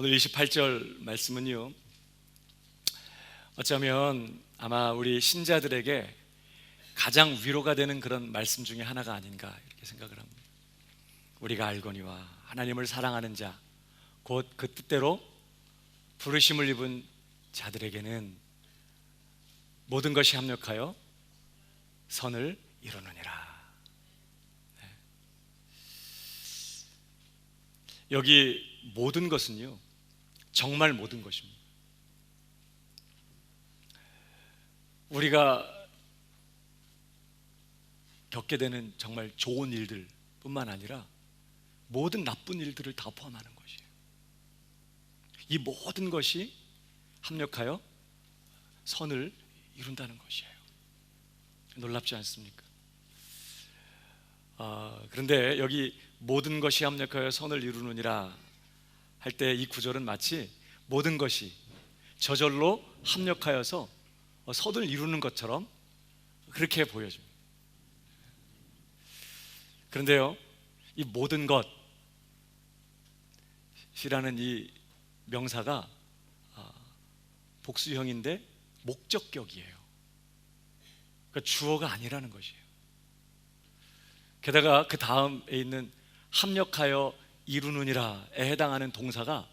오늘 28절 말씀은요, 어쩌면 아마 우리 신자들에게 가장 위로가 되는 그런 말씀 중에 하나가 아닌가 이렇게 생각을 합니다. 우리가 알거니와 하나님을 사랑하는 자, 곧 그 뜻대로 부르심을 입은 자들에게는 모든 것이 합력하여 선을 이루느니라. 여기 모든 것은요, 정말 모든 것입니다. 우리가 겪게 되는 정말 좋은 일들 뿐만 아니라 모든 나쁜 일들을 다 포함하는 것이에요. 이 모든 것이 합력하여 선을 이룬다는 것이에요. 놀랍지 않습니까? 그런데 여기 모든 것이 합력하여 선을 이루느니라 할 때 이 구절은 마치 모든 것이 저절로 합력하여서 선을 이루는 것처럼 그렇게 보여집니다. 그런데요, 이 모든 것이라는 이 명사가 복수형인데 목적격이에요. 그러니까 주어가 아니라는 것이에요. 게다가 그 다음에 있는 합력하여 이루느니라에 해당하는 동사가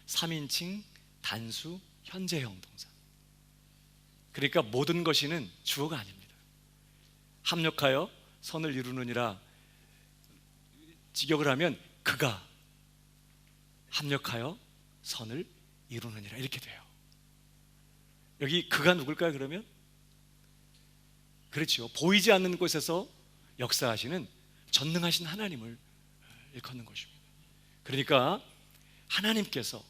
3인칭 단수 현재형 동사. 그러니까 모든 것이는 주어가 아닙니다. 합력하여 선을 이루느니라 직역을 하면 그가 합력하여 선을 이루느니라 이렇게 돼요. 여기 그가 누굴까요? 그러면 그렇죠, 보이지 않는 곳에서 역사하시는 전능하신 하나님을 일컫는 것입니다. 그러니까 하나님께서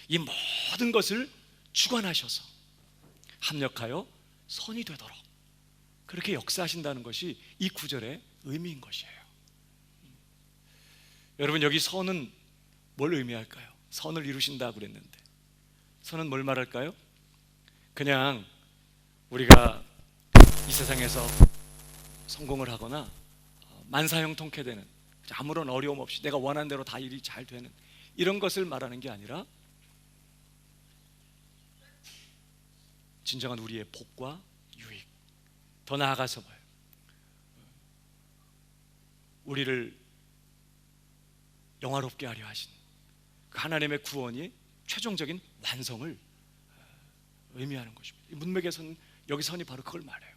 이 모든 것을 주관하셔서 합력하여 선이 되도록 그렇게 역사하신다는 것이 이 구절의 의미인 것이에요. 여러분, 여기 선은 뭘 의미할까요? 선을 이루신다고 그랬는데 선은 뭘 말할까요? 그냥 우리가 이 세상에서 성공을 하거나 만사형통쾌되는, 아무런 어려움 없이 내가 원하는 대로 다 일이 잘 되는 이런 것을 말하는 게 아니라 진정한 우리의 복과 유익, 더 나아가서 봐요, 우리를 영화롭게 하려 하신 그 하나님의 구원이 최종적인 완성을 의미하는 것입니다. 이 문맥에서는 여기 선이 바로 그걸 말해요.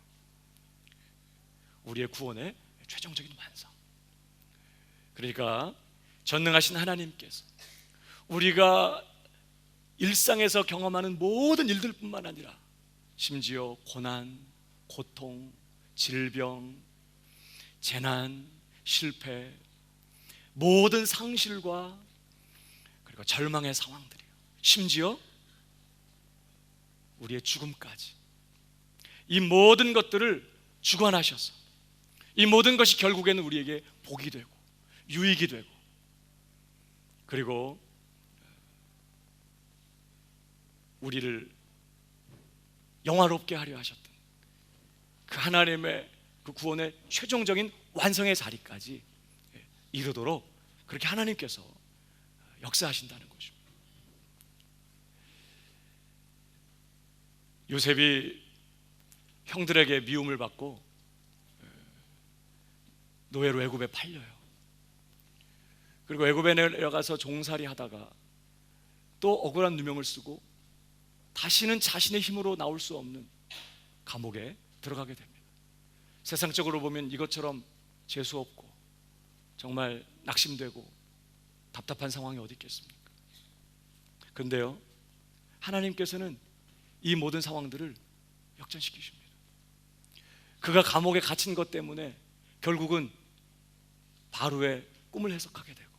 우리의 구원의 최종적인 완성. 그러니까 전능하신 하나님께서 우리가 일상에서 경험하는 모든 일들뿐만 아니라 심지어 고난, 고통, 질병, 재난, 실패, 모든 상실과 그리고 절망의 상황들이요, 심지어 우리의 죽음까지, 이 모든 것들을 주관하셔서 이 모든 것이 결국에는 우리에게 복이 되고 유익이 되고, 그리고 우리를 영화롭게 하려 하셨던 그 하나님의 그 구원의 최종적인 완성의 자리까지 이르도록 그렇게 하나님께서 역사하신다는 것입니다. 요셉이 형들에게 미움을 받고 노예로 애굽에 팔려요. 그리고 애굽에 내려가서 종살이 하다가 또 억울한 누명을 쓰고 다시는 자신의 힘으로 나올 수 없는 감옥에 들어가게 됩니다. 세상적으로 보면 이것처럼 재수 없고 정말 낙심되고 답답한 상황이 어디 있겠습니까? 그런데요, 하나님께서는 이 모든 상황들을 역전시키십니다. 그가 감옥에 갇힌 것 때문에 결국은 바로의 꿈을 해석하게 되고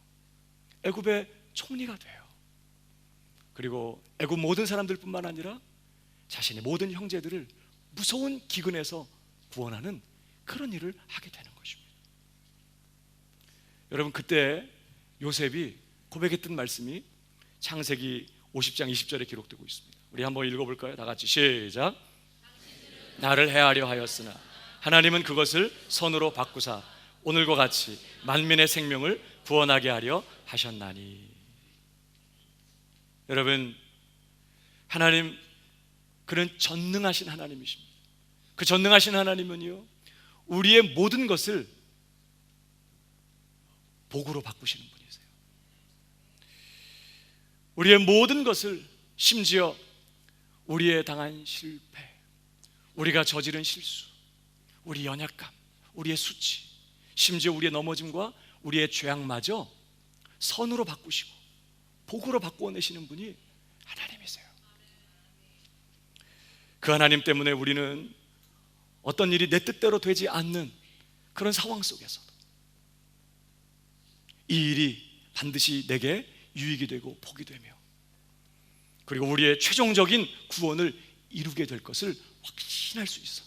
애굽의 총리가 돼요. 그리고 애굽 모든 사람들뿐만 아니라 자신의 모든 형제들을 무서운 기근에서 구원하는 그런 일을 하게 되는 것입니다. 여러분, 그때 요셉이 고백했던 말씀이 창세기 50장 20절에 기록되고 있습니다. 우리 한번 읽어볼까요? 다 같이 시작. 나를 해하려 하였으나 하나님은 그것을 선으로 바꾸사 오늘과 같이 만민의 생명을 구원하게 하려 하셨나니. 여러분, 하나님, 그는 전능하신 하나님이십니다. 그 전능하신 하나님은요, 우리의 모든 것을 복으로 바꾸시는 분이세요. 우리의 모든 것을, 심지어 우리의 당한 실패, 우리가 저지른 실수, 우리 연약감, 우리의 수치, 심지어 우리의 넘어짐과 우리의 죄악마저 선으로 바꾸시고 복으로 바꾸어내시는 분이 하나님이세요. 그 하나님 때문에 우리는 어떤 일이 내 뜻대로 되지 않는 그런 상황 속에서도 이 일이 반드시 내게 유익이 되고 복이 되며, 그리고 우리의 최종적인 구원을 이루게 될 것을 확신할 수 있어.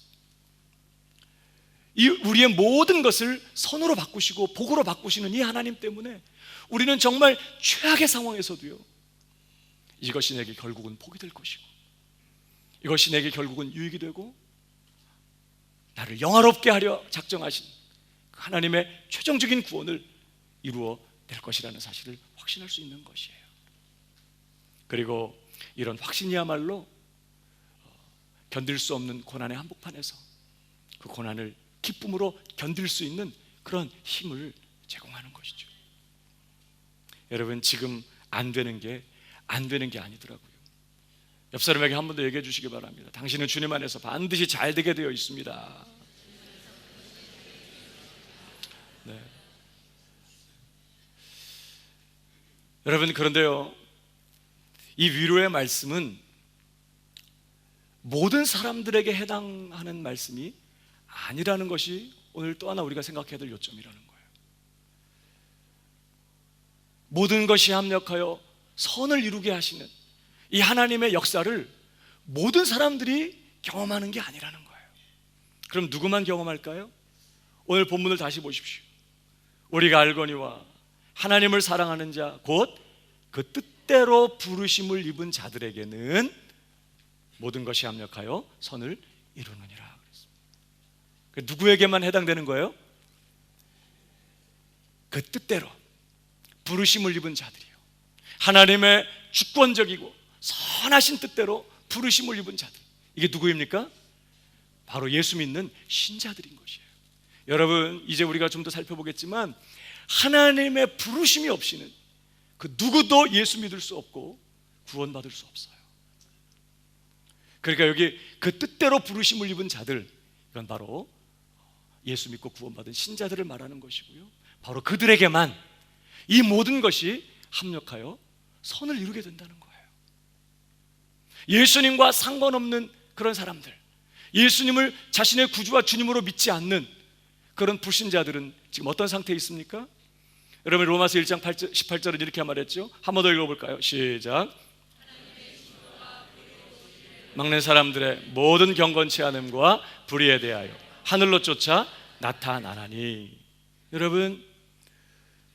이 우리의 모든 것을 선으로 바꾸시고 복으로 바꾸시는 이 하나님 때문에 우리는 정말 최악의 상황에서도요, 이것이 내게 결국은 복이 될 것이고, 이것이 내게 결국은 유익이 되고 나를 영화롭게 하려 작정하신 그 하나님의 최종적인 구원을 이루어 낼 것이라는 사실을 확신할 수 있는 것이에요. 그리고 이런 확신이야말로 견딜 수 없는 고난의 한복판에서 그 고난을 기쁨으로 견딜 수 있는 그런 힘을 제공하는 것이죠. 여러분, 지금 안 되는 게 아니더라고요. 옆 사람에게 한 번 더 얘기해 주시기 바랍니다. 당신은 주님 안에서 반드시 잘 되게 되어 있습니다. 네. 여러분, 그런데요, 이 위로의 말씀은 모든 사람들에게 해당하는 말씀이 아니라는 것이 오늘 또 하나 우리가 생각해야 될 요점이라는 거예요. 모든 것이 합력하여 선을 이루게 하시는 이 하나님의 역사를 모든 사람들이 경험하는 게 아니라는 거예요. 그럼 누구만 경험할까요? 오늘 본문을 다시 보십시오. 우리가 알거니와 하나님을 사랑하는 자 곧 그 뜻대로 부르심을 입은 자들에게는 모든 것이 합력하여 선을 이루느니라. 누구에게만 해당되는 거예요? 그 뜻대로 부르심을 입은 자들이요, 하나님의 주권적이고 선하신 뜻대로 부르심을 입은 자들, 이게 누구입니까? 바로 예수 믿는 신자들인 것이에요. 여러분, 이제 우리가 좀 더 살펴보겠지만 하나님의 부르심이 없이는 그 누구도 예수 믿을 수 없고 구원받을 수 없어요. 그러니까 여기 그 뜻대로 부르심을 입은 자들, 이건 바로 예수 믿고 구원받은 신자들을 말하는 것이고요, 바로 그들에게만 이 모든 것이 합력하여 선을 이루게 된다는 거예요. 예수님과 상관없는 그런 사람들, 예수님을 자신의 구주와 주님으로 믿지 않는 그런 불신자들은 지금 어떤 상태에 있습니까? 여러분, 로마서 1장 18절은 이렇게 말했죠. 한 번 더 읽어볼까요? 시작. 막는 사람들의 모든 경건치 않음과 불의에 대하여 하늘로 쫓아 나타나나니. 여러분,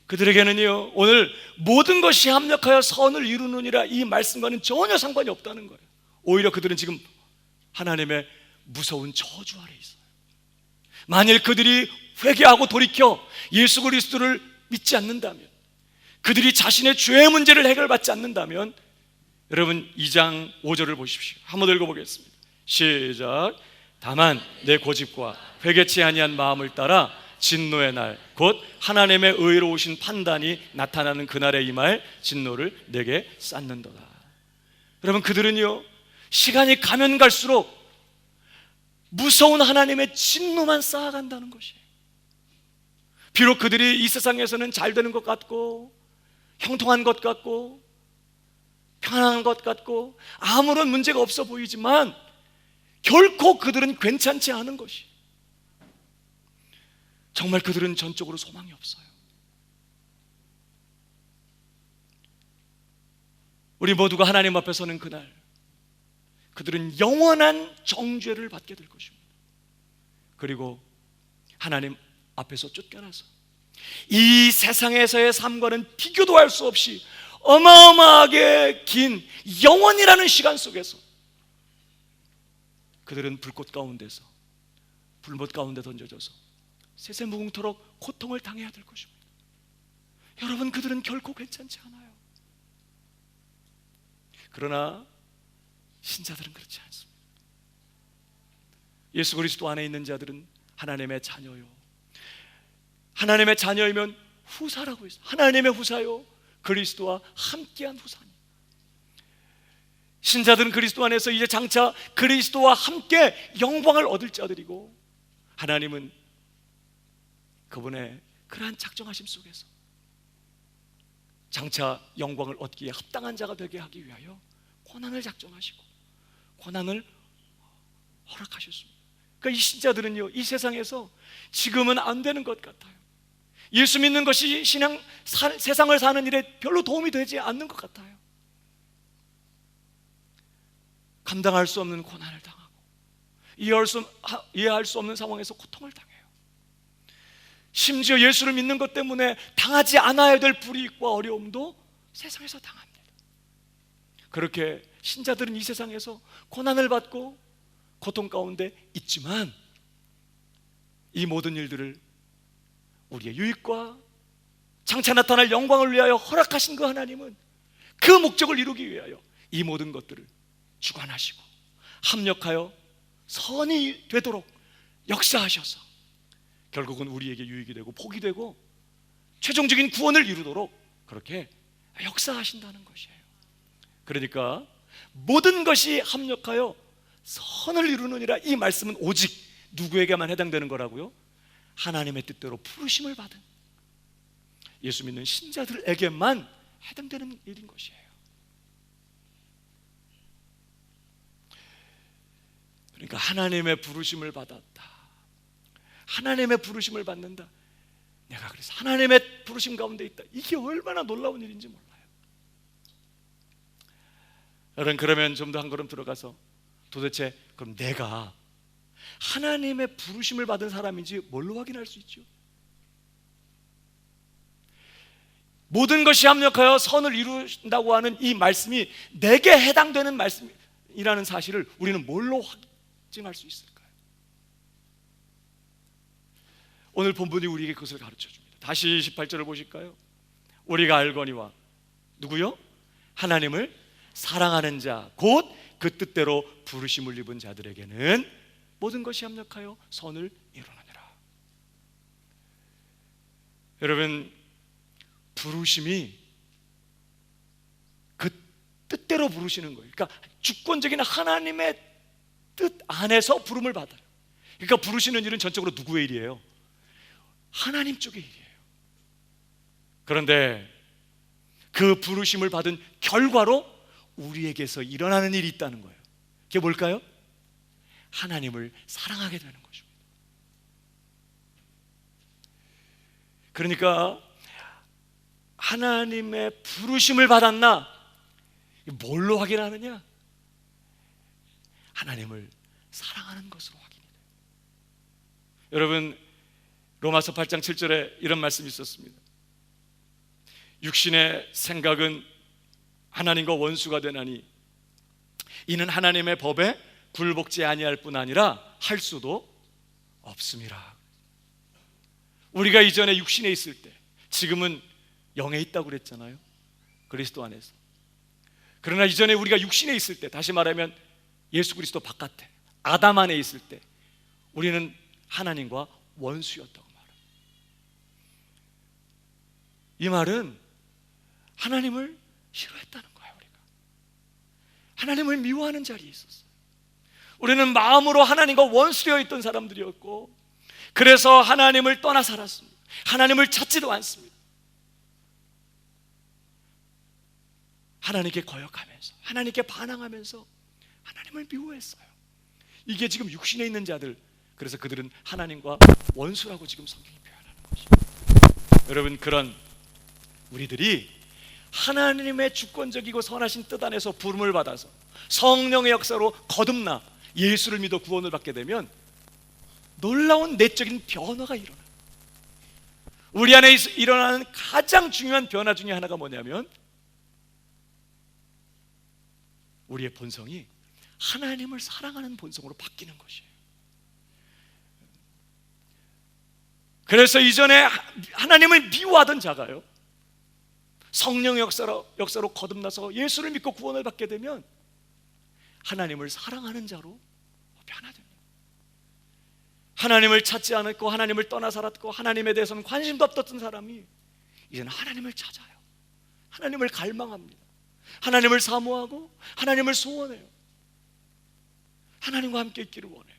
그들에게는요, 오늘 모든 것이 합력하여 선을 이루느니라 이 말씀과는 전혀 상관이 없다는 거예요. 오히려 그들은 지금 하나님의 무서운 저주 아래 있어요. 만일 그들이 회개하고 돌이켜 예수 그리스도를 믿지 않는다면, 그들이 자신의 죄의 문제를 해결받지 않는다면, 여러분 2장 5절을 보십시오. 한번 읽어보겠습니다. 시작. 다만 내 고집과 회개치 아니한 마음을 따라 진노의 날 곧 하나님의 의로우신 판단이 나타나는 그날에 임할 진노를 내게 쌓는도다. 여러분, 그들은요, 시간이 가면 갈수록 무서운 하나님의 진노만 쌓아간다는 것이에요. 비록 그들이 이 세상에서는 잘 되는 것 같고 형통한 것 같고 편안한 것 같고 아무런 문제가 없어 보이지만 결코 그들은 괜찮지 않은 것이, 정말 그들은 전적으로 소망이 없어요. 우리 모두가 하나님 앞에 서는 그날, 그들은 영원한 정죄를 받게 될 것입니다. 그리고 하나님 앞에서 쫓겨나서 이 세상에서의 삶과는 비교도 할 수 없이 어마어마하게 긴 영원이라는 시간 속에서 그들은 불꽃 가운데서, 불못 가운데 던져져서 세세무궁토록 고통을 당해야 될 것입니다. 여러분, 그들은 결코 괜찮지 않아요. 그러나 신자들은 그렇지 않습니다. 예수 그리스도 안에 있는 자들은 하나님의 자녀요. 하나님의 자녀이면 후사라고 했어요. 하나님의 후사요, 그리스도와 함께한 후사니. 신자들은 그리스도 안에서 이제 장차 그리스도와 함께 영광을 얻을 자들이고, 하나님은 그분의 그러한 작정하심 속에서 장차 영광을 얻기에 합당한 자가 되게 하기 위하여 고난을 작정하시고 고난을 허락하셨습니다. 그러니까 이 신자들은요, 이 세상에서 지금은 안 되는 것 같아요. 예수 믿는 것이 세상을 사는 일에 별로 도움이 되지 않는 것 같아요. 감당할 수 없는 고난을 당하고 이해할 수 없는 상황에서 고통을 당해요. 심지어 예수를 믿는 것 때문에 당하지 않아야 될 불이익과 어려움도 세상에서 당합니다. 그렇게 신자들은 이 세상에서 고난을 받고 고통 가운데 있지만, 이 모든 일들을 우리의 유익과 장차 나타날 영광을 위하여 허락하신 그 하나님은 그 목적을 이루기 위하여 이 모든 것들을 주관하시고 합력하여 선이 되도록 역사하셔서 결국은 우리에게 유익이 되고 복이 되고 최종적인 구원을 이루도록 그렇게 역사하신다는 것이에요. 그러니까 모든 것이 합력하여 선을 이루느니라, 이 말씀은 오직 누구에게만 해당되는 거라고요? 하나님의 뜻대로 부르심을 받은 예수 믿는 신자들에게만 해당되는 일인 것이에요. 그러니까 하나님의 부르심을 받았다, 하나님의 부르심을 받는다, 내가 그래서 하나님의 부르심 가운데 있다, 이게 얼마나 놀라운 일인지 몰라요. 여러분, 그러면 좀 더 한 걸음 들어가서 도대체 그럼 내가 하나님의 부르심을 받은 사람인지 뭘로 확인할 수 있죠? 모든 것이 합력하여 선을 이룬다고 하는 이 말씀이 내게 해당되는 말씀이라는 사실을 우리는 뭘로 확증할 수 있을까요? 오늘 본문이 우리에게 그것을 가르쳐 줍니다. 다시 18절을 보실까요? 우리가 알거니와, 누구요? 하나님을 사랑하는 자, 곧 그 뜻대로 부르심을 입은 자들에게는 모든 것이 합력하여 선을 이루느니라. 여러분, 부르심이 그 뜻대로 부르시는 거예요. 그러니까 주권적인 하나님의 뜻 안에서 부름을 받아요. 그러니까 부르시는 일은 전적으로 누구의 일이에요? 하나님 쪽의 일이에요. 그런데 그 부르심을 받은 결과로 우리에게서 일어나는 일이 있다는 거예요. 그게 뭘까요? 하나님을 사랑하게 되는 것입니다. 그러니까 하나님의 부르심을 받았나? 뭘로 확인하느냐? 하나님을 사랑하는 것으로 확인이 돼요. 여러분, 로마서 8장 7절에 이런 말씀이 있었습니다. 육신의 생각은 하나님과 원수가 되나니 이는 하나님의 법에 굴복지 아니할 뿐 아니라 할 수도 없음이라. 우리가 이전에 육신에 있을 때, 지금은 영에 있다고 그랬잖아요, 그리스도 안에서. 그러나 이전에 우리가 육신에 있을 때, 다시 말하면 예수 그리스도 바깥에 아담 안에 있을 때 우리는 하나님과 원수였다고 말합니다. 이 말은 하나님을 싫어했다는 거예요. 우리가 하나님을 미워하는 자리에 있었어요. 우리는 마음으로 하나님과 원수되어 있던 사람들이었고, 그래서 하나님을 떠나 살았습니다. 하나님을 찾지도 않습니다. 하나님께 거역하면서, 하나님께 반항하면서 하나님을 미워했어요. 이게 지금 육신에 있는 자들, 그래서 그들은 하나님과 원수라고 지금 성경이 표현하는 것입니다. 여러분, 그런 우리들이 하나님의 주권적이고 선하신 뜻 안에서 부름을 받아서 성령의 역사로 거듭나 예수를 믿어 구원을 받게 되면 놀라운 내적인 변화가 일어나요. 우리 안에 일어나는 가장 중요한 변화 중에 하나가 뭐냐면, 우리의 본성이 하나님을 사랑하는 본성으로 바뀌는 것이에요. 그래서 이전에 하나님을 미워하던 자가요, 성령의 역사로 거듭나서 예수를 믿고 구원을 받게 되면 하나님을 사랑하는 자로 변화됩니다. 하나님을 찾지 않았고 하나님을 떠나 살았고 하나님에 대해서는 관심도 없었던 사람이 이제는 하나님을 찾아요. 하나님을 갈망합니다. 하나님을 사모하고 하나님을 소원해요. 하나님과 함께 있기를 원해요.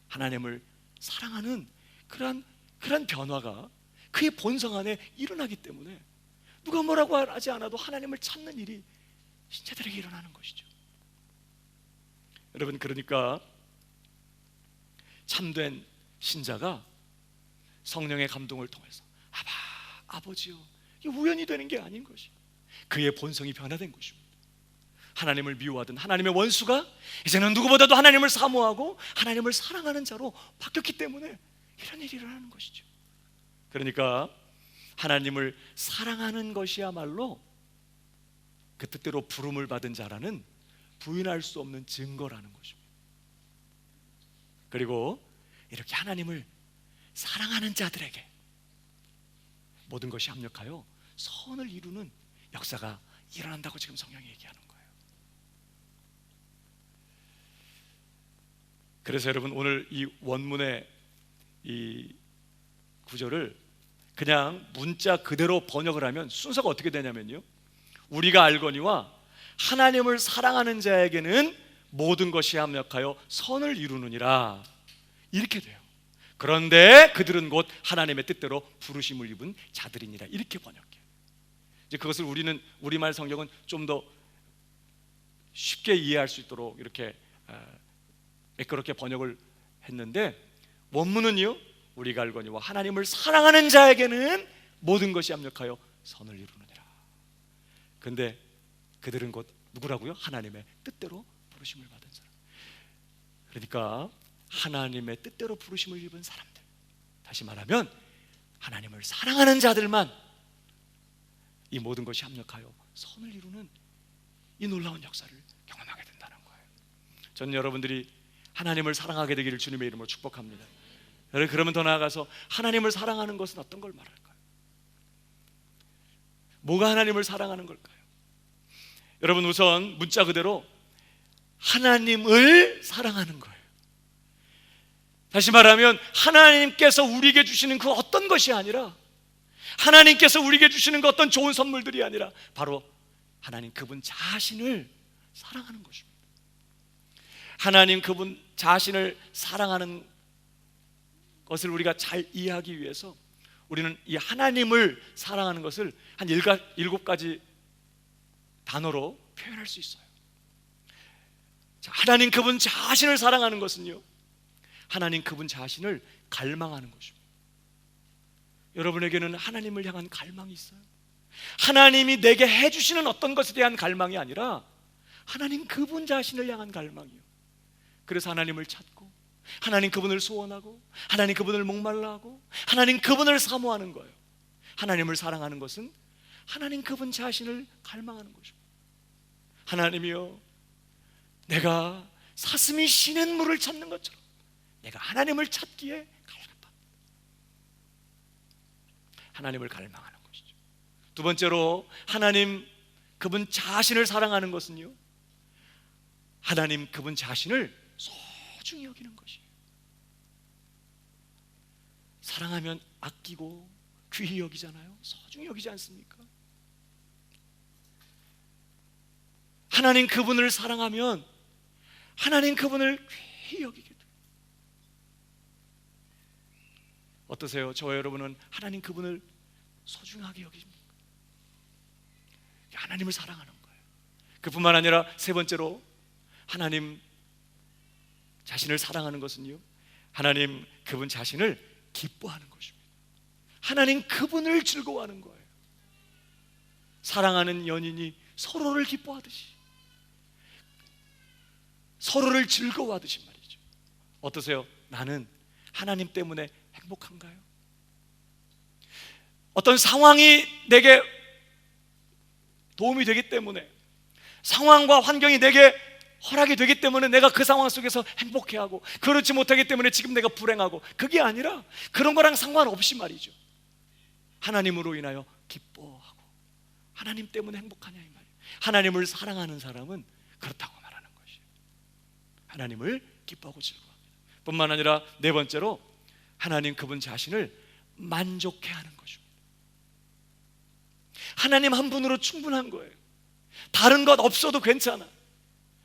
하나님을 사랑하는 그런 변화가 그의 본성 안에 일어나기 때문에 누가 뭐라고 하지 않아도 하나님을 찾는 일이 신자들에게 일어나는 것이죠. 여러분, 그러니까 참된 신자가 성령의 감동을 통해서 아버지요, 이게 우연히 되는 게 아닌 것이 그의 본성이 변화된 것입니다. 하나님을 미워하던 하나님의 원수가 이제는 누구보다도 하나님을 사모하고 하나님을 사랑하는 자로 바뀌었기 때문에 이런 일이 일어나는 것이죠. 그러니까 하나님을 사랑하는 것이야말로 그 뜻대로 부름을 받은 자라는 부인할 수 없는 증거라는 것입니다. 그리고 이렇게 하나님을 사랑하는 자들에게 모든 것이 합력하여 선을 이루는 역사가 일어난다고 지금 성경이 얘기하는 거예요. 그래서 여러분, 오늘 이 원문의 이 구절을 그냥 문자 그대로 번역을 하면 순서가 어떻게 되냐면요, 우리가 알거니와 하나님을 사랑하는 자에게는 모든 것이 합력하여 선을 이루느니라, 이렇게 돼요. 그런데 그들은 곧 하나님의 뜻대로 부르심을 입은 자들이니라, 이렇게 번역해요. 이제 그것을 우리는 우리말 성경은 좀 더 쉽게 이해할 수 있도록 이렇게 매끄럽게 번역을 했는데, 원문은요, 우리가 알거니와 하나님을 사랑하는 자에게는 모든 것이 합력하여 선을 이루느니라. 근데 그들은 곧 누구라고요? 하나님의 뜻대로 부르심을 받은 사람. 그러니까 하나님의 뜻대로 부르심을 입은 사람들, 다시 말하면 하나님을 사랑하는 자들만 이 모든 것이 합력하여 선을 이루는 이 놀라운 역사를 경험하게 된다는 거예요. 저는 여러분들이 하나님을 사랑하게 되기를 주님의 이름으로 축복합니다. 그러면 더 나아가서 하나님을 사랑하는 것은 어떤 걸 말할까요? 뭐가 하나님을 사랑하는 걸까요? 여러분, 우선 문자 그대로 하나님을 사랑하는 거예요. 다시 말하면 하나님께서 우리에게 주시는 그 어떤 것이 아니라, 하나님께서 우리에게 주시는 그 어떤 좋은 선물들이 아니라 바로 하나님 그분 자신을 사랑하는 것입니다. 하나님 그분 자신을 사랑하는 것을 우리가 잘 이해하기 위해서 우리는 이 하나님을 사랑하는 것을 한 7가지 단어로 표현할 수 있어요. 자, 하나님 그분 자신을 사랑하는 것은요, 하나님 그분 자신을 갈망하는 것입니다. 여러분에게는 하나님을 향한 갈망이 있어요? 하나님이 내게 해주시는 어떤 것에 대한 갈망이 아니라 하나님 그분 자신을 향한 갈망이요. 그래서 하나님을 찾고 하나님 그분을 소원하고 하나님 그분을 목말라하고 하나님 그분을 사모하는 거예요. 하나님을 사랑하는 것은 하나님 그분 자신을 갈망하는 것입니다. 하나님이여, 내가 사슴이 쉬는 물을 찾는 것처럼 내가 하나님을 찾기에 갈급합니다. 하나님을 갈망하는 것이죠. 두 번째로 하나님 그분 자신을 사랑하는 것은요, 하나님 그분 자신을 소중히 여기는 것이에요. 사랑하면 아끼고 귀히 여기잖아요. 소중히 여기지 않습니까? 하나님 그분을 사랑하면 하나님 그분을 귀히 여기게 돼요. 어떠세요? 저와 여러분은 하나님 그분을 소중하게 여기십니까? 하나님을 사랑하는 거예요. 그뿐만 아니라 세 번째로 하나님 자신을 사랑하는 것은요, 하나님 그분 자신을 기뻐하는 것입니다. 하나님 그분을 즐거워하는 거예요. 사랑하는 연인이 서로를 기뻐하듯이, 서로를 즐거워하듯이 말이죠. 어떠세요? 나는 하나님 때문에 행복한가요? 어떤 상황이 내게 도움이 되기 때문에, 상황과 환경이 내게 허락이 되기 때문에 내가 그 상황 속에서 행복해하고, 그렇지 못하기 때문에 지금 내가 불행하고, 그게 아니라 그런 거랑 상관없이 말이죠, 하나님으로 인하여 기뻐하고 하나님 때문에 행복하냐 이 말이에요. 하나님을 사랑하는 사람은 그렇다고 말하는 것이에요. 하나님을 기뻐하고 즐거워합니다. 뿐만 아니라 네 번째로 하나님 그분 자신을 만족해 하는 것입니다. 하나님 한 분으로 충분한 거예요. 다른 것 없어도 괜찮아.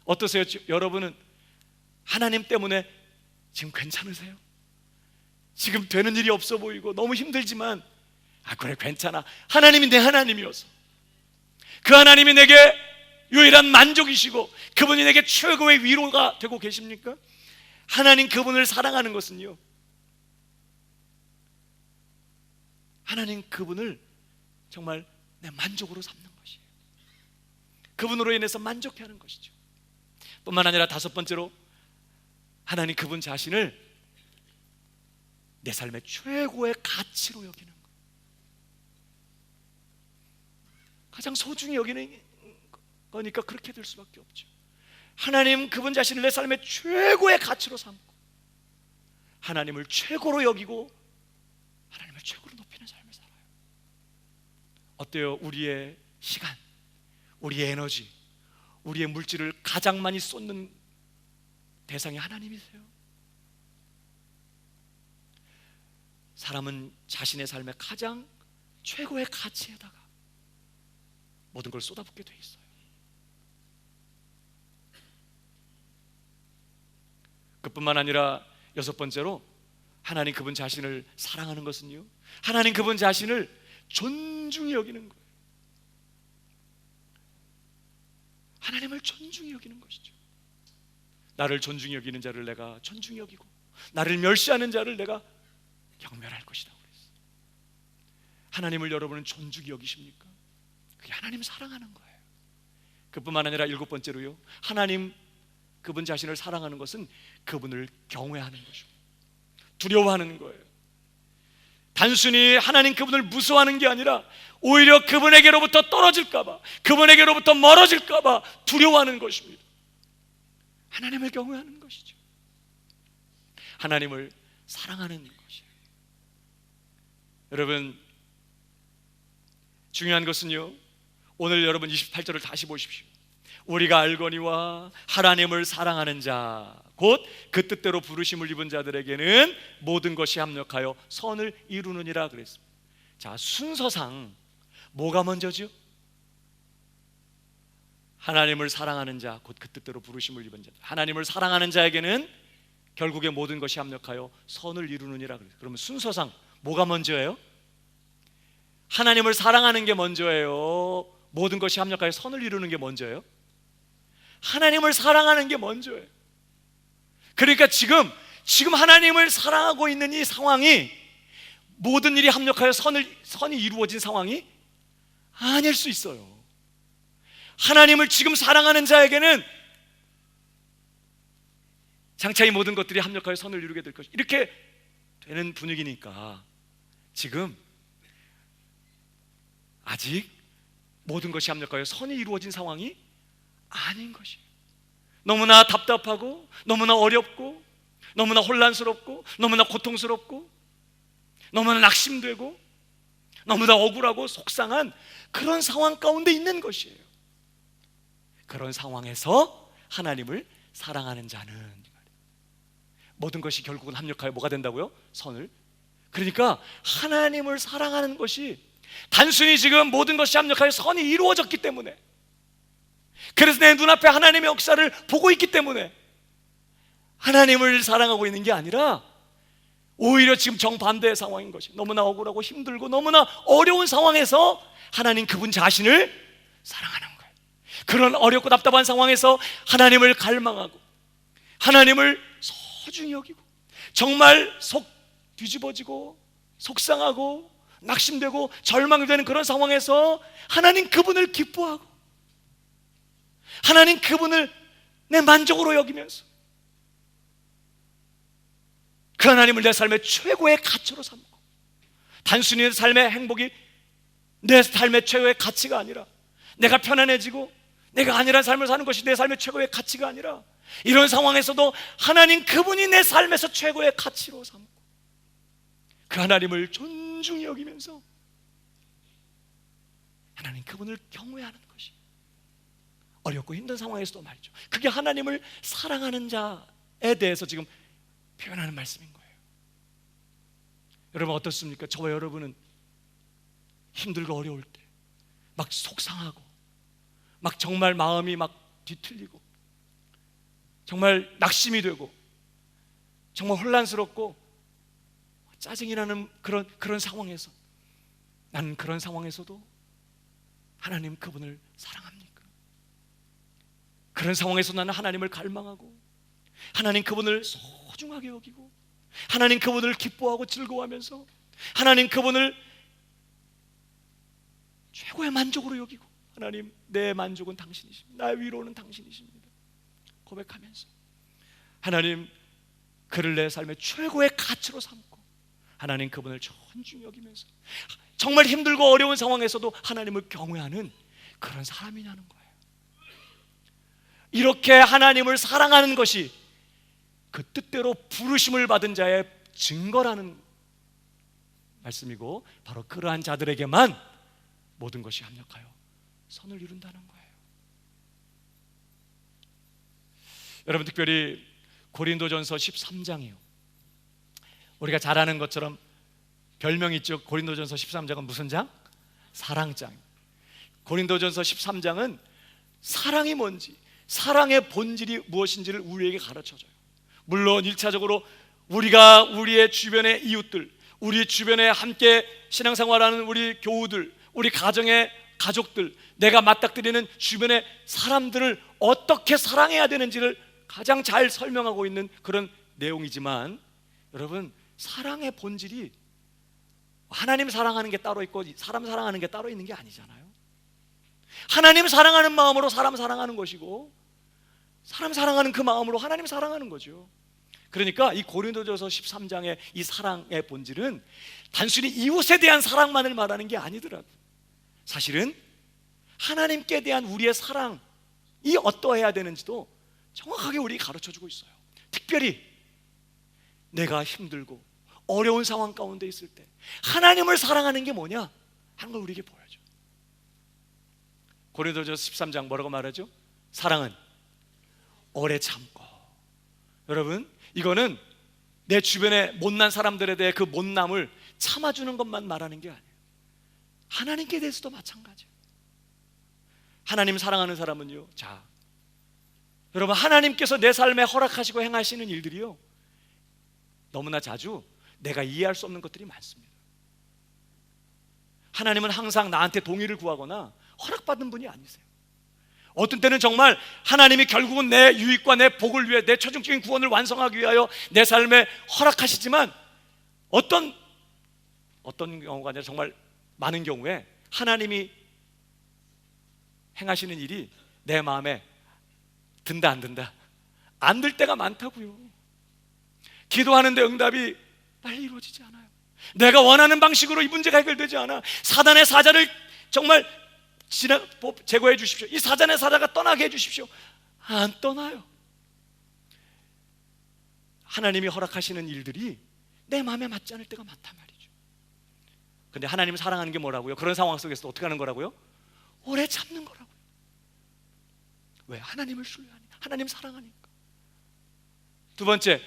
어떠세요? 여러분은 하나님 때문에 지금 괜찮으세요? 지금 되는 일이 없어 보이고 너무 힘들지만 그래 괜찮아, 하나님이 내 하나님이어서 그 하나님이 내게 유일한 만족이시고 그분이 내게 최고의 위로가 되고 계십니까? 하나님 그분을 사랑하는 것은요, 하나님 그분을 정말 내 만족으로 삼는 것이에요. 그분으로 인해서 만족해하는 것이죠. 뿐만 아니라 다섯 번째로 하나님 그분 자신을 내 삶의 최고의 가치로 여기는 거예요. 가장 소중히 여기는 거니까 그렇게 될 수밖에 없죠. 하나님 그분 자신을 내 삶의 최고의 가치로 삼고 하나님을 최고로 여기고 하나님을 최고로 높이는 삶을 살아요. 어때요? 우리의 시간, 우리의 에너지, 우리의 물질을 가장 많이 쏟는 대상이 하나님이세요. 사람은 자신의 삶의 가장 최고의 가치에다가 모든 걸 쏟아붓게 돼 있어요. 그뿐만 아니라 여섯 번째로 하나님 그분 자신을 사랑하는 것은요, 하나님 그분 자신을 존중히 여기는 거예요. 하나님을 존중히 여기는 것이죠. 나를 존중히 여기는 자를 내가 존중히 여기고 나를 멸시하는 자를 내가 경멸할 것이라고 그랬어요. 하나님을 여러분은 존중히 여기십니까? 그게 하나님 사랑하는 거예요. 그뿐만 아니라 일곱 번째로요, 하나님 그분 자신을 사랑하는 것은 그분을 경외하는 것입니다. 두려워하는 거예요. 단순히 하나님 그분을 무서워하는 게 아니라 오히려 그분에게로부터 떨어질까봐, 그분에게로부터 멀어질까봐 두려워하는 것입니다. 하나님을 경외하는 것이죠. 하나님을 사랑하는 것이에요. 여러분, 중요한 것은요, 오늘 여러분 28절을 다시 보십시오. 우리가 알거니와 하나님을 사랑하는 자 곧 그 뜻대로 부르심을 입은 자들에게는 모든 것이 합력하여 선을 이루느니라 그랬습니다. 자, 순서상 뭐가 먼저죠? 하나님을 사랑하는 자 곧 그 뜻대로 부르심을 입은 자. 하나님을 사랑하는 자에게는 결국에 모든 것이 합력하여 선을 이루느니라 그랬어요. 그러면 순서상 뭐가 먼저예요? 하나님을 사랑하는 게 먼저예요? 모든 것이 합력하여 선을 이루는 게 먼저예요? 하나님을 사랑하는 게 먼저예요. 그러니까 지금 하나님을 사랑하고 있는 이 상황이 모든 일이 합력하여 선이 이루어진 상황이 아닐 수 있어요. 하나님을 지금 사랑하는 자에게는 장차 이 모든 것들이 합력하여 선을 이루게 될 것이다, 이렇게 되는 분위기니까 지금 아직 모든 것이 합력하여 선이 이루어진 상황이 아닌 것이에요. 너무나 답답하고 너무나 어렵고 너무나 혼란스럽고 너무나 고통스럽고 너무나 낙심되고 너무나 억울하고 속상한 그런 상황 가운데 있는 것이에요. 그런 상황에서 하나님을 사랑하는 자는 모든 것이 결국은 합력하여 뭐가 된다고요? 선을. 그러니까 하나님을 사랑하는 것이 단순히 지금 모든 것이 합력하여 선이 이루어졌기 때문에, 그래서 내 눈앞에 하나님의 역사를 보고 있기 때문에 하나님을 사랑하고 있는 게 아니라 오히려 지금 정반대의 상황인 것이, 너무나 억울하고 힘들고 너무나 어려운 상황에서 하나님 그분 자신을 사랑하는 거예요. 그런 어렵고 답답한 상황에서 하나님을 갈망하고 하나님을 소중히 여기고 정말 속 뒤집어지고 속상하고 낙심되고 절망되는 그런 상황에서 하나님 그분을 기뻐하고 하나님 그분을 내 만족으로 여기면서 그 하나님을 내 삶의 최고의 가치로 삼고, 단순히 내 삶의 행복이 내 삶의 최고의 가치가 아니라 내가 편안해지고 내가 안일한 삶을 사는 것이 내 삶의 최고의 가치가 아니라 이런 상황에서도 하나님 그분이 내 삶에서 최고의 가치로 삼고 그 하나님을 존중히 여기면서 하나님 그분을 경외하는 것이 어렵고 힘든 상황에서도 말이죠. 그게 하나님을 사랑하는 자에 대해서 지금 표현하는 말씀인 거예요. 여러분 어떻습니까? 저와 여러분은 힘들고 어려울 때 막 속상하고 막 정말 마음이 막 뒤틀리고 정말 낙심이 되고 정말 혼란스럽고 짜증이 나는 그런 상황에서 나는 그런 상황에서도 하나님 그분을 사랑합니까? 그런 상황에서 나는 하나님을 갈망하고 하나님 그분을 소중하게 여기고 하나님 그분을 기뻐하고 즐거워하면서 하나님 그분을 최고의 만족으로 여기고 하나님 내 만족은 당신이십니다. 나의 위로는 당신이십니다. 고백하면서 하나님 그를 내 삶의 최고의 가치로 삼고 하나님 그분을 존중히 여기면서 정말 힘들고 어려운 상황에서도 하나님을 경외하는 그런 사람이냐는 거예요. 이렇게 하나님을 사랑하는 것이 그 뜻대로 부르심을 받은 자의 증거라는 말씀이고 바로 그러한 자들에게만 모든 것이 합력하여 선을 이룬다는 거예요. 여러분 특별히 고린도전서 13장이요. 우리가 잘 아는 것처럼 별명이 있죠. 고린도전서 13장은 무슨 장? 사랑장. 고린도전서 13장은 사랑이 뭔지, 사랑의 본질이 무엇인지를 우리에게 가르쳐줘요. 물론 1차적으로 우리가 우리의 주변의 이웃들, 우리 주변에 함께 신앙생활하는 우리 교우들, 우리 가정의 가족들, 내가 맞닥뜨리는 주변의 사람들을 어떻게 사랑해야 되는지를 가장 잘 설명하고 있는 그런 내용이지만 여러분 사랑의 본질이 하나님 사랑하는 게 따로 있고 사람 사랑하는 게 따로 있는 게 아니잖아요. 하나님 사랑하는 마음으로 사람 사랑하는 것이고 사람 사랑하는 그 마음으로 하나님 사랑하는 거죠. 그러니까 이 고린도전서 13장의 이 사랑의 본질은 단순히 이웃에 대한 사랑만을 말하는 게 아니더라고요. 사실은 하나님께 대한 우리의 사랑이 어떠해야 되는지도 정확하게 우리에게 가르쳐주고 있어요. 특별히 내가 힘들고 어려운 상황 가운데 있을 때 하나님을 사랑하는 게 뭐냐 하는 걸 우리에게 보여줘. 고린도전서 13장 뭐라고 말하죠? 사랑은 오래 참고. 여러분 이거는 내 주변에 못난 사람들에 대해 그 못남을 참아주는 것만 말하는 게 아니에요. 하나님께 대해서도 마찬가지예요. 하나님 사랑하는 사람은요, 자 여러분 하나님께서 내 삶에 허락하시고 행하시는 일들이요 너무나 자주 내가 이해할 수 없는 것들이 많습니다. 하나님은 항상 나한테 동의를 구하거나 허락받은 분이 아니세요. 어떤 때는 정말 하나님이 결국은 내 유익과 내 복을 위해 내 최종적인 구원을 완성하기 위하여 내 삶에 허락하시지만 어떤 경우가 아니라 정말 많은 경우에 하나님이 행하시는 일이 내 마음에 든다 안 든다 안 들 때가 많다고요. 기도하는데 응답이 빨리 이루어지지 않아요. 내가 원하는 방식으로 이 문제가 해결되지 않아. 사단의 사자를 정말 제거해 주십시오. 이 사단의 사자가 떠나게 해 주십시오. 안 떠나요. 하나님이 허락하시는 일들이 내 마음에 맞지 않을 때가 많단 말이죠. 근데 하나님을 사랑하는 게 뭐라고요? 그런 상황 속에서 어떻게 하는 거라고요? 오래 참는 거라고요. 왜? 하나님을 신뢰하니까, 하나님 사랑하니까. 두 번째,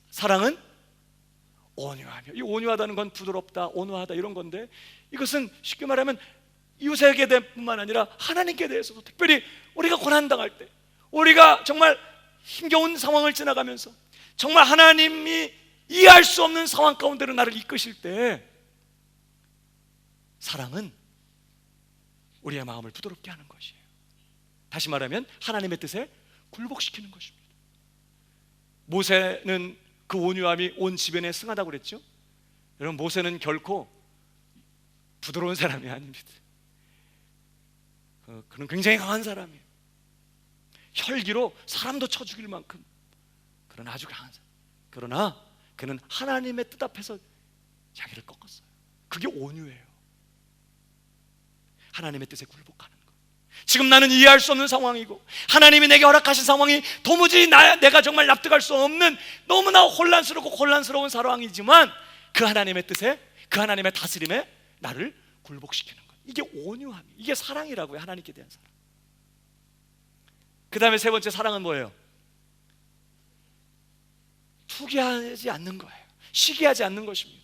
사랑은 온유하며. 이 온유하다는 건 부드럽다, 온화하다 이런 건데 이것은 쉽게 말하면 이웃에게 대뿐만 아니라 하나님께 대해서도 특별히 우리가 고난당할 때, 우리가 정말 힘겨운 상황을 지나가면서 정말 하나님이 이해할 수 없는 상황 가운데로 나를 이끄실 때 사랑은 우리의 마음을 부드럽게 하는 것이에요. 다시 말하면 하나님의 뜻에 굴복시키는 것입니다. 모세는 그 온유함이 온 지변에 승하다고 그랬죠. 여러분 모세는 결코 부드러운 사람이 아닙니다. 그는 굉장히 강한 사람이에요. 혈기로 사람도 쳐 죽일 만큼 그런 아주 강한 사람. 그러나 그는 하나님의 뜻 앞에서 자기를 꺾었어요. 그게 온유예요. 하나님의 뜻에 굴복하는 것. 지금 나는 이해할 수 없는 상황이고 하나님이 내게 허락하신 상황이 도무지 내가 정말 납득할 수 없는 너무나 혼란스러운 상황이지만 그 하나님의 뜻에, 그 하나님의 다스림에 나를 굴복시키는 것. 이게 온유함, 이게 사랑이라고요. 하나님께 대한 사랑. 그 다음에 세 번째 사랑은 뭐예요? 투기하지 않는 거예요. 시기하지 않는 것입니다.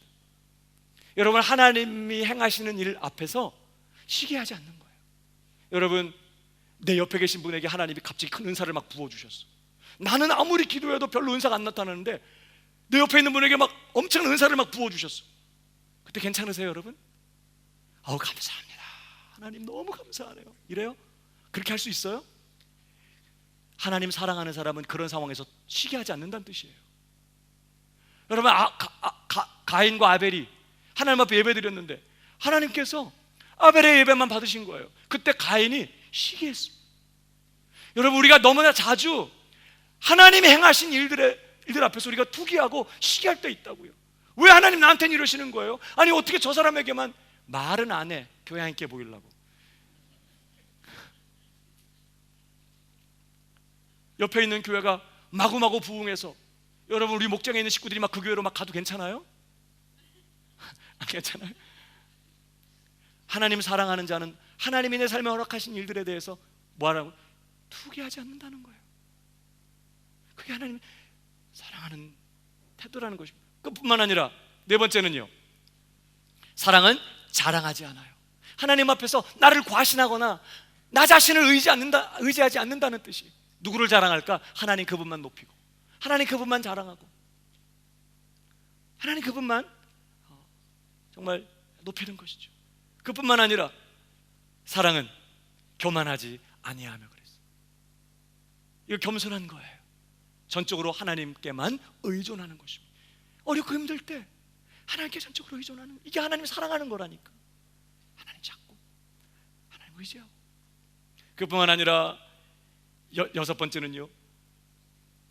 여러분, 하나님이 행하시는 일 앞에서 시기하지 않는 거예요. 여러분, 내 옆에 계신 분에게 하나님이 갑자기 큰 은사를 막 부어주셨어. 나는 아무리 기도해도 별로 은사가 안 나타나는데 내 옆에 있는 분에게 막 엄청난 은사를 막 부어주셨어. 그때 괜찮으세요, 여러분? 아우, 감사합니다. 하나님 너무 감사하네요. 이래요? 그렇게 할 수 있어요? 하나님 사랑하는 사람은 그런 상황에서 시기하지 않는다는 뜻이에요. 여러분, 가인과 아벨이 하나님 앞에 예배드렸는데 하나님께서 아벨의 예배만 받으신 거예요. 그때 가인이 시기했습니다. 여러분, 우리가 너무나 자주 하나님이 행하신 일들 앞에서 우리가 투기하고 시기할 때 있다고요. 왜 하나님 나한테는 이러시는 거예요? 아니, 어떻게 저 사람에게만 말은 안 해, 교회 함께 보이려고. 옆에 있는 교회가 마구마구 부흥해서 여러분, 우리 목장에 있는 식구들이 막 그 교회로 막 가도 괜찮아요? 안 괜찮아요? 하나님 사랑하는 자는 하나님이 내 삶에 허락하신 일들에 대해서 뭐하라고? 투기하지 않는다는 거예요. 그게 하나님 사랑하는 태도라는 것입니다. 그뿐만 아니라 네 번째는요, 사랑은 자랑하지 않아요. 하나님 앞에서 나를 과신하거나 나 자신을 의지하지 않는다는 뜻이. 누구를 자랑할까? 하나님 그분만 높이고, 하나님 그분만 자랑하고, 하나님 그분만 정말 높이는 것이죠. 그뿐만 아니라 사랑은 교만하지 아니하며 그랬어요. 이거 겸손한 거예요. 전적으로 하나님께만 의존하는 것입니다. 어렵고 힘들 때 하나님께 전적으로 의존하는 거, 이게 하나님 사랑하는 거라니까. 하나님 찾고 하나님 의지하고. 그뿐만 아니라 여섯 번째는요,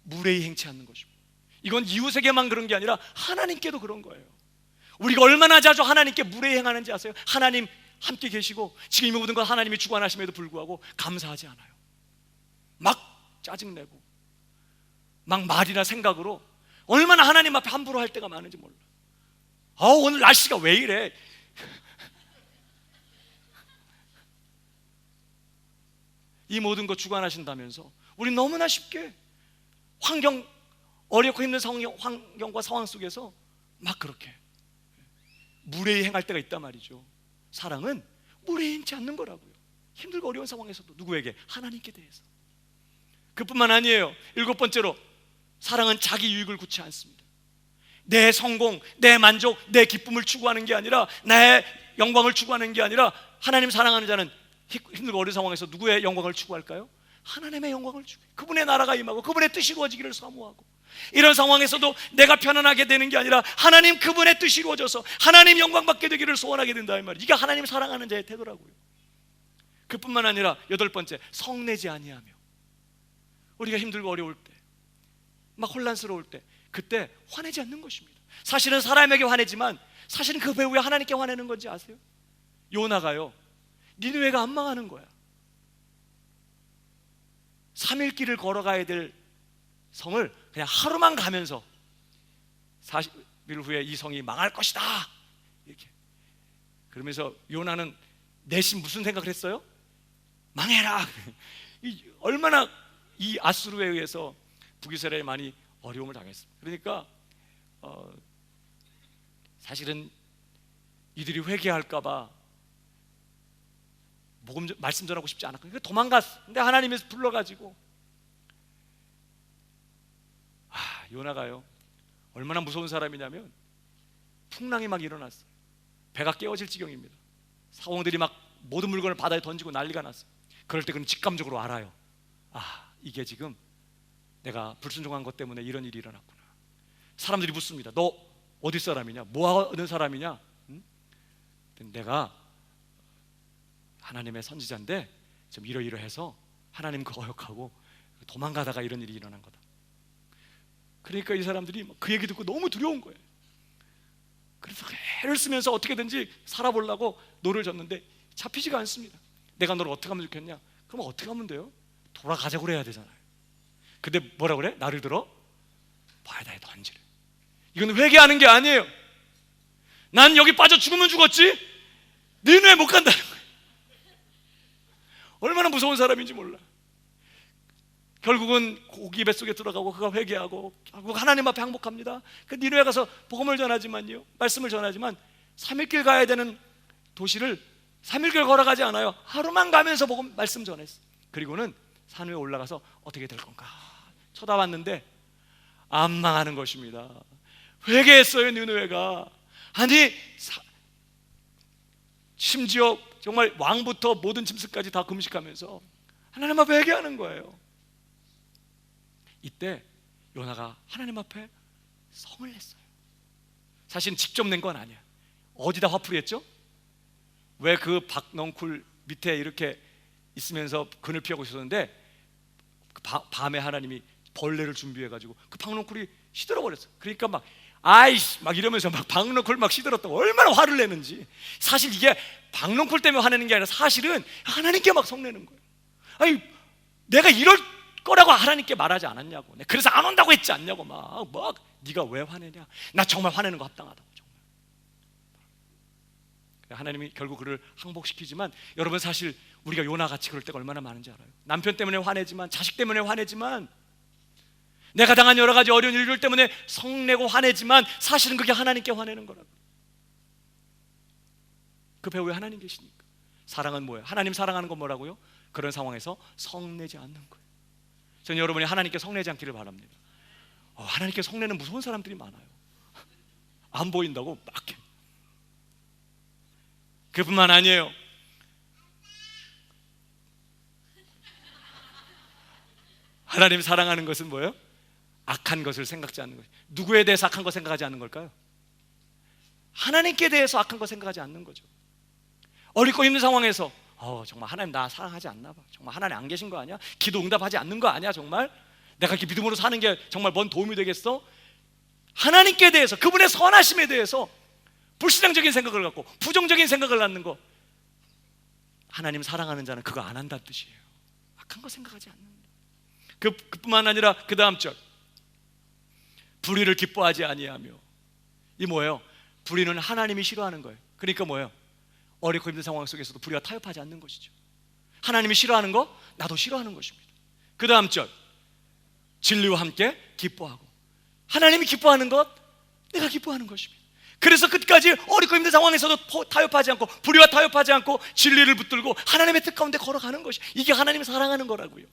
무례히 행치 않는 것입니다. 이건 이웃에게만 그런 게 아니라 하나님께도 그런 거예요. 우리가 얼마나 자주 하나님께 무례히 행하는지 아세요? 하나님 함께 계시고 지금 이 모든 것 하나님이 주관하심에도 불구하고 감사하지 않아요. 막 짜증내고 막 말이나 생각으로 얼마나 하나님 앞에 함부로 할 때가 많은지 몰라. 오늘 날씨가 왜 이래? 이 모든 것 주관하신다면서 우리 너무나 쉽게 어렵고 힘든 환경과 상황 속에서 막 그렇게 무례히 행할 때가 있단 말이죠. 사랑은 무례히 행치 않는 거라고요. 힘들고 어려운 상황에서도 누구에게? 하나님께 대해서. 그뿐만 아니에요. 일곱 번째로, 사랑은 자기 유익을 구치 않습니다. 내 성공, 내 만족, 내 기쁨을 추구하는 게 아니라, 내 영광을 추구하는 게 아니라, 하나님 사랑하는 자는 힘들고 어려운 상황에서 누구의 영광을 추구할까요? 하나님의 영광을 추구해요. 그분의 나라가 임하고 그분의 뜻이 이루어지기를 사모하고, 이런 상황에서도 내가 편안하게 되는 게 아니라 하나님 그분의 뜻이 이루어져서 하나님 영광 받게 되기를 소원하게 된다, 이 말이에요. 이게 하나님 사랑하는 자의 태도라고요. 그뿐만 아니라 여덟 번째, 성내지 아니하며. 우리가 힘들고 어려울 때, 막 혼란스러울 때, 그때 화내지 않는 것입니다. 사실은 사람에게 화내지만 사실은 그 배후에 하나님께 화내는 건지 아세요? 요나가요, 니느웨가 안 망하는 거야. 3일 길을 걸어가야 될 성을 그냥 하루만 가면서 40일 후에 이 성이 망할 것이다, 이렇게. 그러면서 요나는 내심 무슨 생각을 했어요? 망해라. 얼마나 이 아수르에 의해서 북이스라엘이 많이 어려움을 당했습니다. 그러니까 사실은 이들이 회개할까 봐 말씀 전하고 싶지 않았거든요. 그러니까 도망갔어. 근데 하나님이 불러가지고, 요나가요, 얼마나 무서운 사람이냐면 풍랑이 막 일어났어요. 배가 깨어질 지경입니다. 사원들이 막 모든 물건을 바다에 던지고 난리가 났어요. 그럴 때 그는 직감적으로 알아요. 이게 지금 내가 불순종한 것 때문에 이런 일이 일어났구나. 사람들이 묻습니다. 너 어디 사람이냐? 뭐 하는 사람이냐? 응? 내가 하나님의 선지자인데 좀 이러이러해서 하나님 거역하고 도망가다가 이런 일이 일어난 거다. 그러니까 이 사람들이 그 얘기 듣고 너무 두려운 거예요. 그래서 애를 쓰면서 어떻게든지 살아보려고 노를 졌는데 잡히지가 않습니다. 내가 너를 어떻게 하면 좋겠냐? 그럼 어떻게 하면 돼요? 돌아가자고 그래야 되잖아요. 근데 뭐라 그래? 나를 들어 바다에 던지래. 이건 회개하는 게 아니에요. 난 여기 빠져 죽으면 죽었지 니는 왜 못 간다는 거예요. 얼마나 무서운 사람인지 몰라. 결국은 고기 뱃속에 들어가고 그가 회개하고 결국 하나님 앞에 항복합니다. 그 니느웨 가서 복음을 전하지만요, 말씀을 전하지만 3일길 가야 되는 도시를 3일길 걸어가지 않아요. 하루만 가면서 복음 말씀 전했어. 그리고는 산 위에 올라가서 어떻게 될 건가 쳐다봤는데 안 망하는 것입니다. 회개했어요, 니느웨가. 아니 심지어 정말 왕부터 모든 짐승까지 다 금식하면서 하나님 앞에 회개하는 거예요. 이때 요나가 하나님 앞에 성을 냈어요. 사실 직접 낸 건 아니야. 어디다 화풀이 했죠? 왜 그 박넝쿨 밑에 이렇게 있으면서 그늘 피하고 있었는데 밤에 하나님이 벌레를 준비해가지고 그 박넝쿨이 시들어버렸어. 그러니까 막 아이씨 막 이러면서 막 박넝쿨 막 시들었다고 얼마나 화를 내는지. 사실 이게 박넝쿨 때문에 화내는 게 아니라 사실은 하나님께 막 성내는 거예요. 아니 내가 이럴 거라고 하나님께 말하지 않았냐고, 그래서 안 온다고 했지 않냐고 막 네가 왜 화내냐, 나 정말 화내는 거 합당하다고. 정말 하나님이 결국 그를 항복시키지만 여러분 사실 우리가 요나같이 그럴 때가 얼마나 많은지 알아요? 남편 때문에 화내지만, 자식 때문에 화내지만, 내가 당한 여러 가지 어려운 일들 때문에 성내고 화내지만 사실은 그게 하나님께 화내는 거라고. 그 배후에 하나님 계시니까. 사랑은 뭐예요? 하나님 사랑하는 건 뭐라고요? 그런 상황에서 성내지 않는 거예요. 저는 여러분이 하나님께 성내지 않기를 바랍니다. 하나님께 성내는 무서운 사람들이 많아요. 안 보인다고 막. 그뿐만 아니에요. 하나님 사랑하는 것은 뭐예요? 악한 것을 생각지 않는 거예요. 누구에 대해서 악한 거 생각하지 않는 걸까요? 하나님께 대해서 악한 거 생각하지 않는 거죠. 어렵고 힘든 상황에서 정말 하나님 나 사랑하지 않나 봐, 정말 하나님 안 계신 거 아니야? 기도 응답하지 않는 거 아니야? 정말 내가 이렇게 믿음으로 사는 게 정말 뭔 도움이 되겠어? 하나님께 대해서, 그분의 선하심에 대해서 불신앙적인 생각을 갖고 부정적인 생각을 갖는 거, 하나님 사랑하는 자는 그거 안 한다는 뜻이에요. 악한 거 생각하지 않는 거. 그뿐만 아니라 그 다음 절, 불의를 기뻐하지 아니하며. 이 뭐예요? 불의는 하나님이 싫어하는 거예요. 그러니까 뭐예요? 어렵고 힘든 상황 속에서도 불의와 타협하지 않는 것이죠. 하나님이 싫어하는 거 나도 싫어하는 것입니다. 그 다음 절, 진리와 함께 기뻐하고. 하나님이 기뻐하는 것 내가 기뻐하는 것입니다. 그래서 끝까지 어렵고 힘든 상황에서도 타협하지 않고, 불의와 타협하지 않고 진리를 붙들고 하나님의 뜻 가운데 걸어가는 것이, 이게 하나님을 사랑하는 거라고요.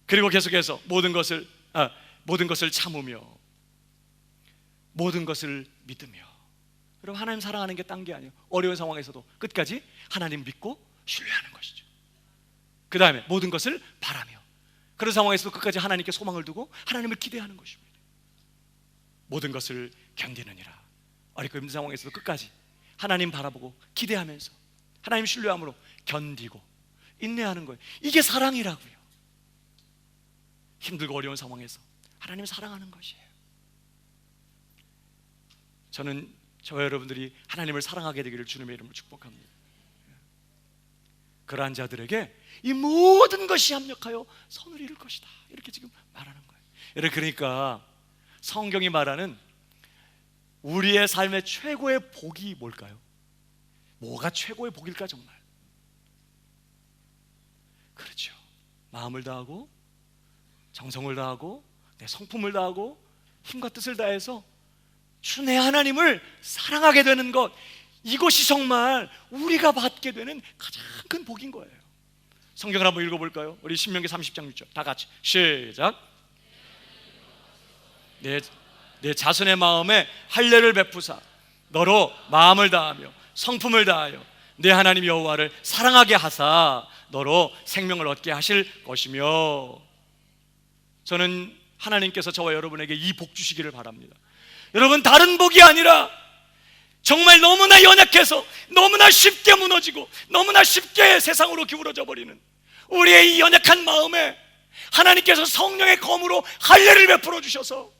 그리고 계속해서 모든 것을 참으며 모든 것을 믿으며. 여러분 하나님 사랑하는 게 딴 게 아니에요. 어려운 상황에서도 끝까지 하나님 믿고 신뢰하는 것이죠. 그 다음에 모든 것을 바라며, 그런 상황에서도 끝까지 하나님께 소망을 두고 하나님을 기대하는 것입니다. 모든 것을 견디느니라. 어렵고 힘든 상황에서도 끝까지 하나님 바라보고 기대하면서 하나님 신뢰함으로 견디고 인내하는 거예요. 이게 사랑이라고요. 힘들고 어려운 상황에서 하나님 사랑하는 것이에요. 저는 저와 여러분들이 하나님을 사랑하게 되기를 주님의 이름으로 축복합니다. 그러한 자들에게 이 모든 것이 합력하여 선을 이룰 것이다, 이렇게 지금 말하는 거예요. 여러분, 그러니까 성경이 말하는 우리의 삶의 최고의 복이 뭘까요? 뭐가 최고의 복일까 정말? 그렇죠. 마음을 다하고 정성을 다하고 내 성품을 다하고 힘과 뜻을 다해서 주 내 하나님을 사랑하게 되는 것, 이것이 정말 우리가 받게 되는 가장 큰 복인 거예요. 성경을 한번 읽어볼까요? 우리 신명기 30장 6절 다 같이 시작. 내 자손의 마음에 할례를 베푸사 너로 마음을 다하며 성품을 다하여 내 하나님 여호와를 사랑하게 하사 너로 생명을 얻게 하실 것이며. 저는 하나님께서 저와 여러분에게 이 복 주시기를 바랍니다. 여러분, 다른 복이 아니라 정말 너무나 연약해서 너무나 쉽게 무너지고 너무나 쉽게 세상으로 기울어져 버리는 우리의 이 연약한 마음에 하나님께서 성령의 검으로 할례를 베풀어 주셔서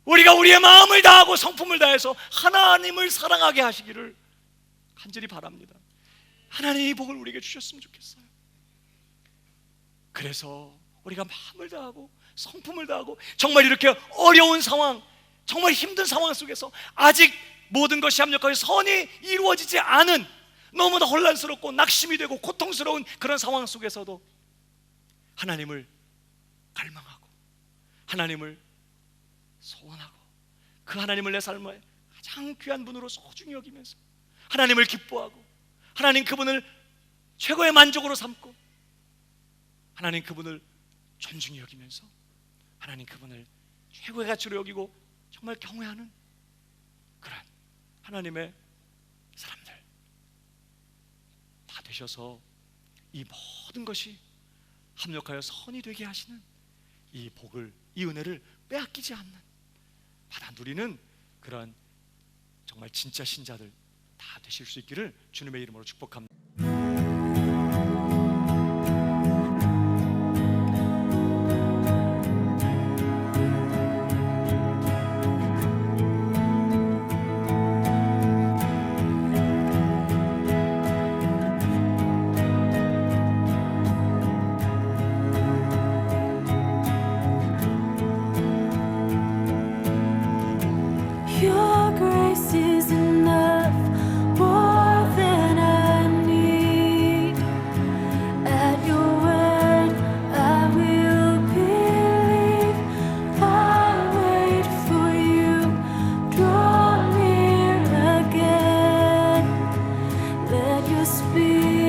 우리가 우리의 마음을 다하고 성품을 다해서 하나님을 사랑하게 하시기를 간절히 바랍니다. 하나님의 이 복을 우리에게 주셨으면 좋겠어요. 그래서 우리가 마음을 다하고 성품을 다하고 정말 이렇게 어려운 상황, 정말 힘든 상황 속에서 아직 모든 것이 합력하여 선이 이루어지지 않은 너무나 혼란스럽고 낙심이 되고 고통스러운 그런 상황 속에서도 하나님을 갈망하고 하나님을 소원하고 그 하나님을 내 삶의 가장 귀한 분으로 소중히 여기면서 하나님을 기뻐하고 하나님 그분을 최고의 만족으로 삼고 하나님 그분을 존중히 여기면서 하나님 그분을 최고의 가치로 여기고 정말 경외하는 그런 하나님의 사람들 다 되셔서 이 모든 것이 합력하여 선이 되게 하시는 이 복을, 이 은혜를 빼앗기지 않는 받아 누리는 그런 정말 진짜 신자들 다 되실 수 있기를 주님의 이름으로 축복합니다. Your grace is enough, more than I need. At your word, I will believe. I'll wait for you. Draw near again. Let your spirit